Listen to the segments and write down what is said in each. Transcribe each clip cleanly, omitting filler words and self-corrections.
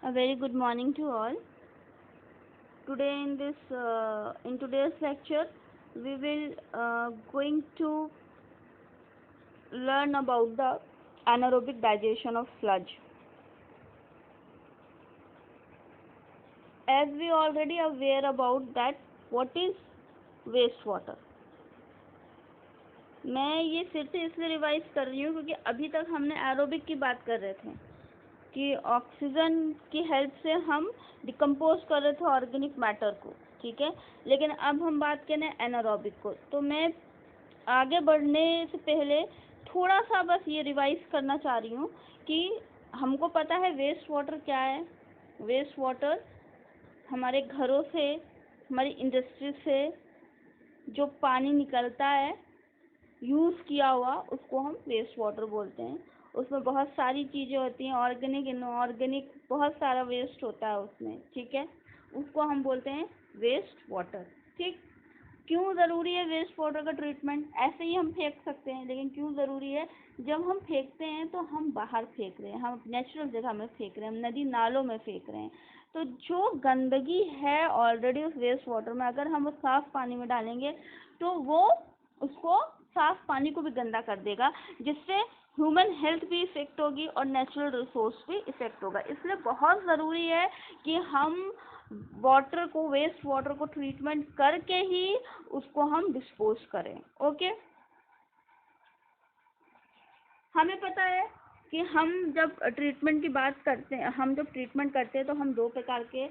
A very good morning to all. Today in today's lecture, we will going to learn about the anaerobic digestion of sludge. As we already aware about that, what is wastewater. मैं ये फिर से इसलिए revise कर रही हूँ क्योंकि अभी तक हमने एरोबिक की बात कर रहे थे कि ऑक्सीजन की हेल्प से हम डिकम्पोज कर रहे थे ऑर्गेनिक मैटर को, ठीक है। लेकिन अब हम बात करें एनारोबिक को। तो मैं आगे बढ़ने से पहले थोड़ा सा बस ये रिवाइज करना चाह रही हूँ कि हमको पता है वेस्ट वाटर क्या है। वेस्ट वाटर हमारे घरों से, हमारी इंडस्ट्री से जो पानी निकलता है यूज़ किया हुआ, उसको हम वेस्ट वाटर बोलते हैं। उसमें बहुत सारी चीज़ें होती हैं, ऑर्गेनिक, इनऑर्गेनिक, बहुत सारा वेस्ट होता है उसमें, ठीक है। उसको हम बोलते हैं वेस्ट वाटर, ठीक। क्यों ज़रूरी है वेस्ट वाटर का ट्रीटमेंट? ऐसे ही हम फेंक सकते हैं, लेकिन क्यों ज़रूरी है? जब हम फेंकते हैं तो हम बाहर फेंक रहे हैं, हम नेचुरल जगह में फेंक रहे हैं, हम नदी नालों में फेंक रहे हैं। तो जो गंदगी है ऑलरेडी उस वेस्ट वाटर में, अगर हम उस साफ़ पानी में डालेंगे तो वो उसको साफ पानी को भी गंदा कर देगा, जिससे ह्यूमन हेल्थ भी इफेक्ट होगी और नेचुरल रिसोर्स भी इफेक्ट होगा। इसलिए बहुत ज़रूरी है कि हम वाटर को, वेस्ट वाटर को ट्रीटमेंट करके ही उसको हम डिस्पोज करें। ओके, हमें पता है कि हम जब ट्रीटमेंट की बात करते हैं, हम जब ट्रीटमेंट करते हैं तो हम दो प्रकार के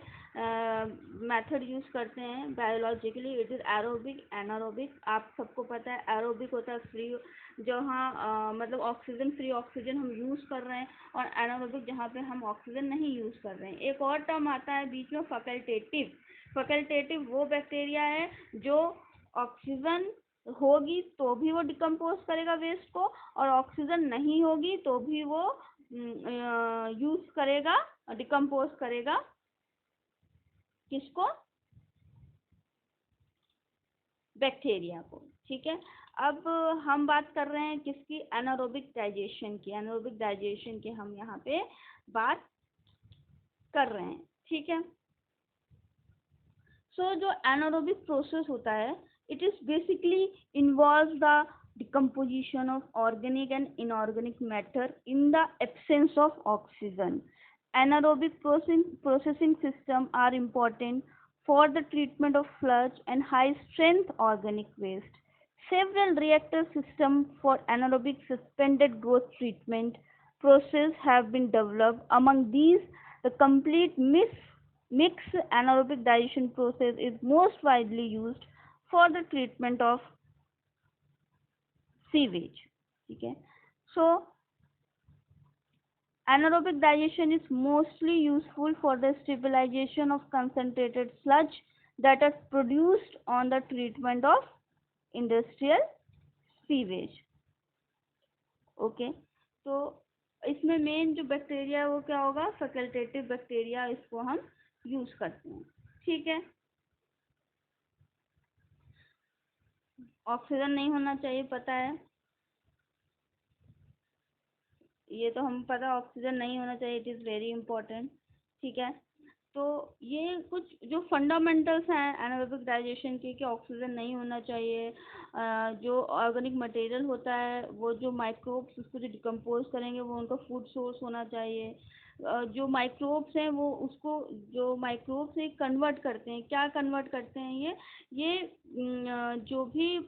मेथड यूज़ करते हैं biologically. It is aerobic, anaerobic. आप सबको पता है एरोबिक होता है फ्री, जहाँ मतलब ऑक्सीजन, फ्री ऑक्सीजन हम यूज़ कर रहे हैं, और एनारोबिक जहाँ पे हम ऑक्सीजन नहीं यूज़ कर रहे हैं। एक और टर्म आता है बीच में, फैकल्टेटिव। फैकल्टेटिव वो बैक्टीरिया है जो ऑक्सीजन होगी तो भी वो डिकम्पोज करेगा वेस्ट को, और ऑक्सीजन नहीं होगी तो भी वो यूज करेगा, डिकम्पोज करेगा किसको? बैक्टीरिया को, ठीक है। अब हम बात कर रहे हैं किसकी? एनारोबिक डाइजेशन की। एनारोबिक डाइजेशन की हम यहाँ पे बात कर रहे हैं, ठीक है। सो जो एनारोबिक प्रोसेस होता है, it is basically involves the decomposition of organic and inorganic matter in the absence of oxygen. Anaerobic processing systems are important for the treatment of sludge and high strength organic waste. Several reactor systems for anaerobic suspended growth treatment process have been developed. Among these, the complete mix anaerobic digestion process is most widely used for the treatment of sewage, ठीक है। So anaerobic digestion is mostly useful for the stabilization of concentrated sludge that are produced on the treatment of industrial sewage. Okay, तो इसमें main जो bacteria है वो क्या होगा? Facultative bacteria, इसको हम यूज करते हैं, ठीक है। ऑक्सीजन नहीं होना चाहिए, पता है, ये तो हम पता है, ऑक्सीजन नहीं होना चाहिए, इट इज़ वेरी इंपॉर्टेंट, ठीक है। तो ये कुछ जो फंडामेंटल्स हैं एनारोबिक डाइजेशन के, कि ऑक्सीजन नहीं होना चाहिए, जो ऑर्गेनिक मटेरियल होता है, वो जो माइक्रोब्स उसको जो डिकम्पोज करेंगे वो उनका फूड सोर्स होना चाहिए। जो माइक्रोब्स हैं वो उसको, जो माइक्रोब्स है कन्वर्ट करते हैं, क्या कन्वर्ट करते हैं? ये जो भी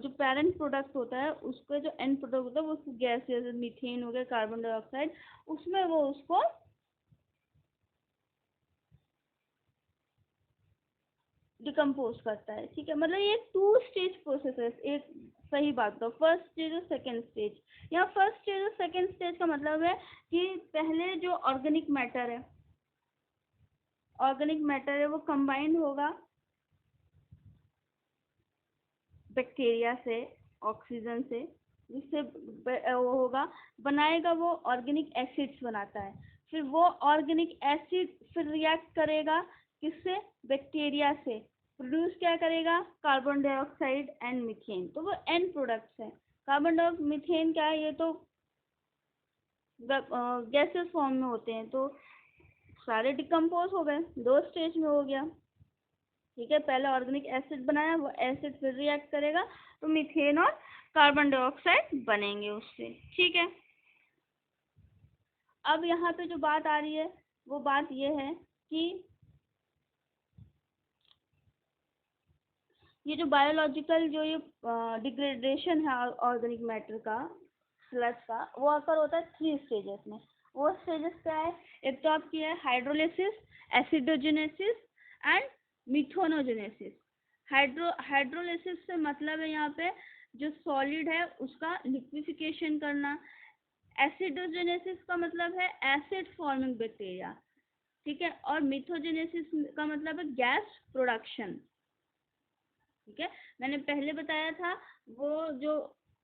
जो पेरेंट प्रोडक्ट होता है उसका जो एंड प्रोडक्ट होता है वो गैस, जैसे मीथेन हो गया, कार्बन डाइऑक्साइड, उसमें वो उसको डिकम्पोज करता है, ठीक है। मतलब ये 2 स्टेज प्रोसेस है। एक सही बात, तो फर्स्ट स्टेज और सेकेंड स्टेज। यहाँ फर्स्ट स्टेज और सेकेंड स्टेज का मतलब है कि पहले जो ऑर्गेनिक मैटर है, वो कंबाइंड होगा बैक्टीरिया से, ऑक्सीजन से, जिससे वो होगा, बनाएगा, वो ऑर्गेनिक एसिड्स बनाता है। फिर वो ऑर्गेनिक एसिड फिर रिएक्ट करेगा किससे? बैक्टीरिया से। प्रोड्यूस क्या करेगा? Carbon dioxide and methane. तो वो एंड प्रोडक्ट्स हैं। कार्बन डाइऑक्साइड, मीथेन क्या है? ये तो गैसेस फॉर्म में होते हैं। तो सारे डिकम्पोज हो गए, 2 स्टेज में हो गया। ठीक है, पहले ऑर्गेनिक एसिड बनाया, वो एसिड फिर रिएक्ट करेगा तो मीथेन और कार्बन डाइऑक्साइड बनेंगे उससे। ठीक है, अब यहाँ पे जो बात आ रही है वो बात ये है कि ये जो बायोलॉजिकल जो ये डिग्रेडेशन है ऑर्गेनिक मैटर का, स्लज का, वो अक्सर होता है 3 स्टेजेस में। वो स्टेजेस क्या है? एक तो आपकी है हाइड्रोलिसिस, एसिडोजेनेसिस एंड मिथोनोजेनेसिस। हाइड्रोलिसिस से मतलब है यहाँ पे जो सॉलिड है उसका लिक्विफिकेशन करना। एसिडोजेनेसिस का मतलब है एसिड फॉर्मिंग बैक्टीरिया। ठीक है, और मिथोजेनेसिस का मतलब है गैस प्रोडक्शन। ठीक है, मैंने पहले बताया था वो जो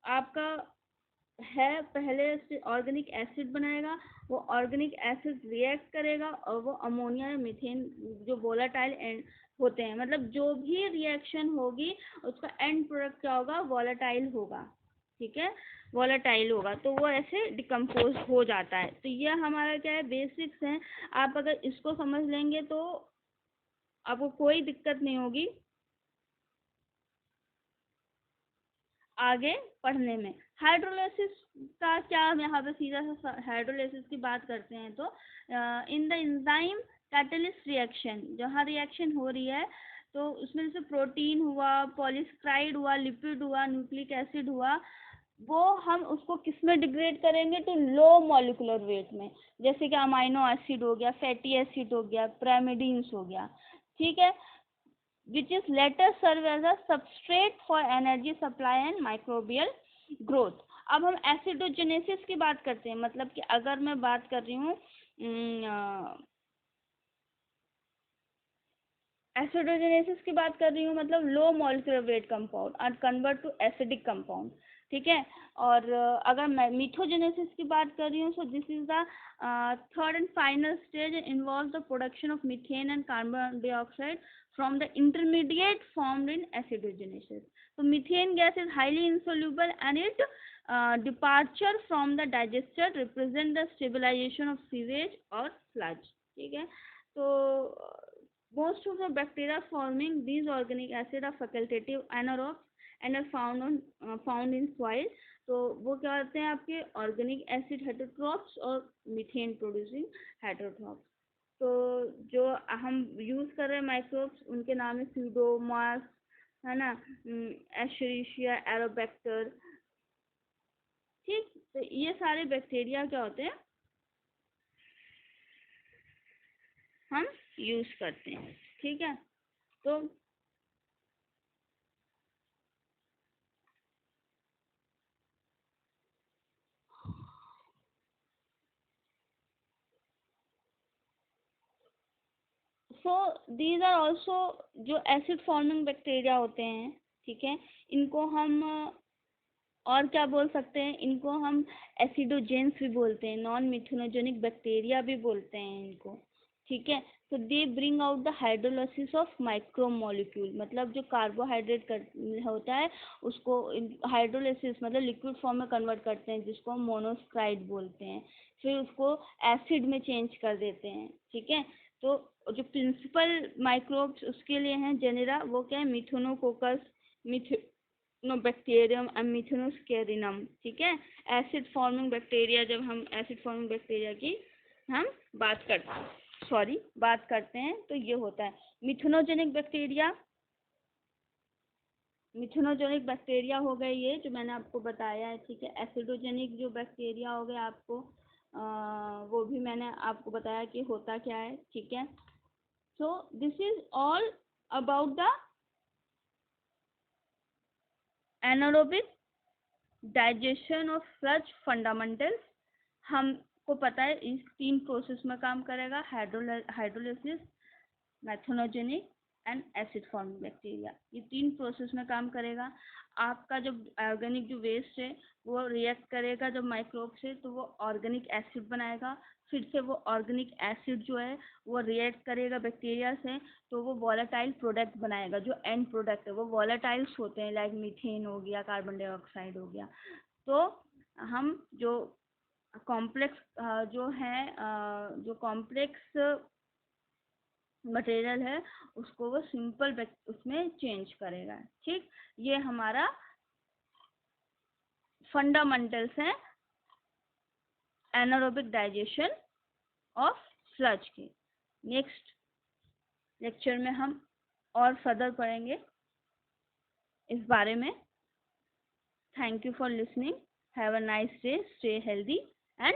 आपका है, पहले से ऑर्गेनिक एसिड बनाएगा, वो ऑर्गेनिक एसिड रिएक्ट करेगा और वो अमोनिया या मीथेन जो वोलाटाइल एंड होते हैं, मतलब जो भी रिएक्शन होगी उसका एंड प्रोडक्ट क्या होगा? वोलाटाइल होगा। ठीक है, वोलाटाइल होगा तो वो ऐसे डिकम्पोज हो जाता है। तो ये हमारा क्या है, बेसिक्स हैं। आप अगर इसको समझ लेंगे तो आपको कोई दिक्कत नहीं होगी आगे पढ़ने में। हाइड्रोलिसिस का क्या, हम यहाँ पे सीधा सा हाइड्रोलिसिस की बात करते हैं तो in the enzyme catalyst reaction, जहाँ रिएक्शन हो रही है तो उसमें जैसे प्रोटीन हुआ, पॉलीस्क्राइड हुआ, लिपिड हुआ, न्यूक्लिक एसिड हुआ, वो हम उसको किस में डिग्रेड करेंगे? तो लो मॉलिक्यूलर वेट में, जैसे कि अमाइनो एसिड हो गया, फैटी एसिड हो गया, pyrimidines हो गया। ठीक है, which is later serve as a substrate for energy supply and microbial growth। अब हम एसिडोजेनेसिस की बात करते हैं, मतलब कि अगर मैं बात कर रही हूँ एसिडोजेनेसिस की बात कर रही हूँ, मतलब low molecular weight compound are convert to acidic compound. ठीक है, और अगर मैं मिथोजेनेसिस की बात कर रही हूँ, सो this is the third and final stage, involve the production of methane and carbon dioxide from the intermediate formed in acidogenesis। So methane gas is highly insoluble and it departure from the digester represent the stabilization of sewage or sludge। ठीक है, तो most of the bacteria forming these organic acid are facultative anaerobes and are found in soil। तो वो क्या होते हैं आपके organic acid heterotrophs और मीथेन प्रोड्यूसिंग हेटरोट्रॉप्स। तो जो हम यूज कर रहे हैं माइक्रोब्स, उनके नाम है स्यूडोमोनास, है ना, एशेरिशिया, एरोबैक्टर। ठीक, तो ये सारे बैक्टीरिया क्या होते हैं, हम यूज करते हैं। ठीक है, तो सो दीज आर ऑल्सो जो एसिड फॉर्मिंग बैक्टीरिया होते हैं। ठीक है, इनको हम और क्या बोल सकते हैं, इनको हम एसिडोजेंस भी बोलते हैं, नॉन मिथेनोजेनिक बैक्टीरिया भी बोलते हैं इनको। ठीक है, तो they bring out the hydrolysis of micro molecule, मतलब जो कार्बोहाइड्रेट होता है उसको हाइड्रोलिसिस मतलब लिक्विड फॉर्म में कन्वर्ट करते हैं, जिसको हम मोनोस्क्राइड बोलते हैं, फिर उसको एसिड में चेंज कर देते हैं। ठीक है, तो जो प्रिंसिपल माइक्रोब्स उसके लिए हैं जेनेरा, वो क्या है, मिथेनोकोकस, मिथेनोबैक्टीरियम एंड मिथेनोस्केरिनम। ठीक है, एसिड फॉर्मिंग बैक्टीरिया, जब हम एसिड फॉर्मिंग बैक्टीरिया की हम बात करते हैं तो ये होता है मिथेनोजेनिक बैक्टीरिया। मिथेनोजेनिक बैक्टीरिया हो गए ये जो मैंने आपको बताया है। ठीक है, एसिडोजेनिक जो बैक्टीरिया हो गए आपको वो भी मैंने आपको बताया कि होता क्या है। ठीक है, so this is all about the anaerobic digestion of sludge fundamentals. हमको पता है इस 3 प्रोसेस में काम करेगा, hydrolysis, methanogenic and acid forming bacteria, ये 3 प्रोसेस में काम करेगा। आपका जो ऑर्गेनिक जो वेस्ट है वो रिएक्ट करेगा जब माइक्रोब से, तो वो ऑर्गेनिक एसिड बनाएगा, फिर से वो ऑर्गेनिक एसिड जो है वो रिएक्ट करेगा बैक्टीरिया से, तो वो वॉलेटाइल प्रोडक्ट बनाएगा। जो एंड प्रोडक्ट है वो वॉलेटाइल्स होते हैं, लाइक मीथेन हो गया, कार्बन डाइऑक्साइड हो गया। तो हम जो कॉम्प्लेक्स जो है जो कॉम्प्लेक्स मटेरियल है उसको वो सिंपल उसमें चेंज करेगा। ठीक, ये हमारा फंडामेंटल्स हैं एनारोबिक डाइजेशन ऑफ स्लज के। नेक्स्ट लेक्चर में हम और फर्दर पढ़ेंगे इस बारे में। Thank you for listening. Have a nice day, stay healthy and